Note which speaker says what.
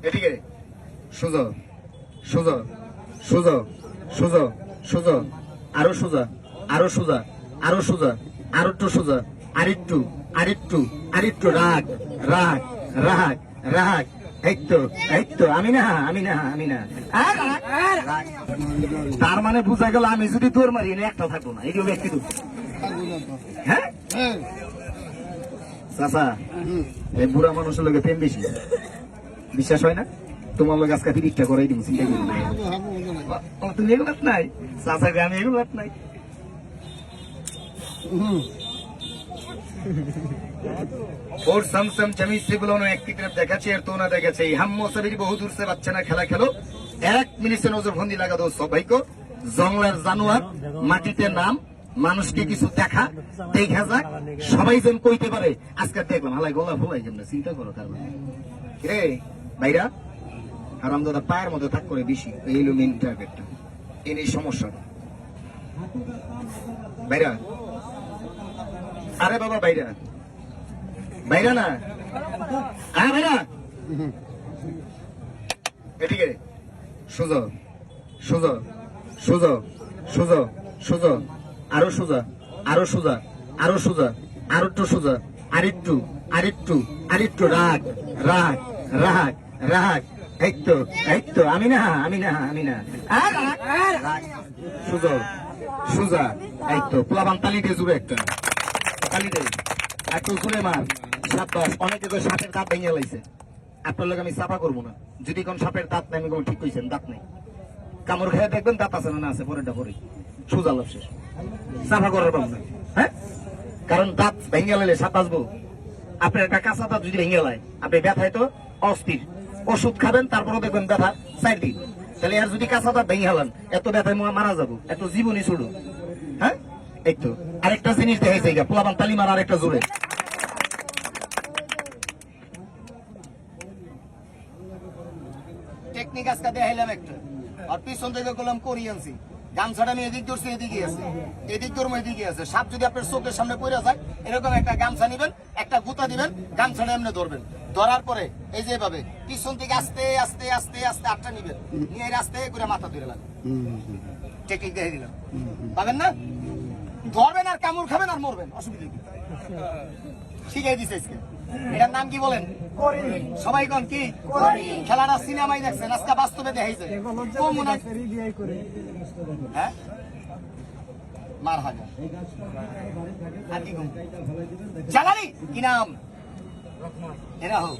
Speaker 1: এদিকে সোজা সোজা সোজা সোজা সোজা আরো সোজা আরো সোজা আরো সোজা আরো একটু সোজা আরেকটু আরেকটু আরেকটু রাগ রাগ রাগ রাগ এই তো আমি না তার মানে বোঝা গেল আমি যদি দৌড় মারি একটা থাকবো না এই ব্যক্তি তো হ্যাঁ চাচা এই বুড়া মানুষের লোকে প্রেম বেশি বিশ্বাস হয় না তোমার লোক আজকে তিরিশটা করাই দিব চিন্তা করি তুমি এগুলো নাই চাচাকে আমি এগুলো নাই और समसम जमी से बुलानो एक की तरफ देखा चाहिए तो ना देखा चाहिए हम सभी बहुत दूर से बच्चा ना खेला खेलो एक मिनट से नजर बंदी लगा दो सबाई को जंगलेर জানোয়ার মাটিতে নাম মানুষকে কিছু দেখা দেখা যাক সবাই যেন কইতে পারে আজকে দেখলাম হালাই গলা ফুলাই যেন চিন্তা করো তার রে ভাইরা হারামদাদা পায়ের মধ্যে থাক করে বেশি এইলো মেইন টার্গেটটা এই সমস্যাটা ভাইরা আরে বাবা ভাইরা ভাইরা না হ্যাঁ ভাইরা এদিকে সোজা সোজা সোজা সোজা সোজা আরো সোজা আরো সোজা আরো সোজা আরো একটু সোজা আরেকটু আরেকটু আরেকটু রাগ রাগ রাগ রাগ এই তো আমি না সোজা সোজা এই তো প্লাবান তালি দিয়ে জুড়ে একটা তালি দে একটু জুড়ে মার সাবাস অনেকে তো সাপের দাঁত ভেঙে লাইছে আপনার লোক আমি চাপা করবো না যদি কোন সাপের দাঁত নাই আমি ঠিক কইছেন দাঁত নেই কামড় খেয়ে দেখবেন দাঁত আছে না আছে পরেরটা পরে সোজা লাভ শেষ চাপা করার পাবো না হ্যাঁ কারণ দাঁত ভেঙে লাইলে সাপ আসবো আপনার একটা কাঁচা দাঁত যদি ভেঙে লাই আপনি ব্যথায় তো অস্থির ওষুধ খাবেন তারপরে দেখবেন ব্যথা সাইড দিন তাহলে আর যদি কাঁচা দাঁত ভেঙে হালান এত ব্যথায় মারা যাবো এত জীবনই ছুড়ো হ্যাঁ এই তো আরেকটা জিনিস দেখাইছে পোলাবান তালি মারা আরেকটা জোরে টেকনিক আজকে দেখাইলাম একটা আর পিছন থেকে করলাম কোরিয়ানসি গামছাটা আমি এদিক ধরছি এদিকে আছে এদিক ধরবো এদিকে আছে সাপ যদি আপনার চোখের সামনে পড়ে যায় এরকম একটা গামছা নিবেন একটা গুতা দিবেন গামছাটা এমনি ধরবেন ধরার পরে এই যে ভাবে পিছন থেকে আস্তে আস্তে আস্তে আস্তে আটটা নিবেন নিয়ে আস্তে করে মাথা ধরে লাগবে টেকনিক দেখে দিলাম পাবেন না ধরবেন আর কামড় খাবেন আর মরবেন অসুবিধা কি শিখাই দিছে আজকে এটার নাম কি বলেন সবাই কোন কি খেলাটা সিনেমায় দেখছেন আজকে বাস্তবে দেখাইছে হ্যাঁ মার হাজার কি নাম এরা হোক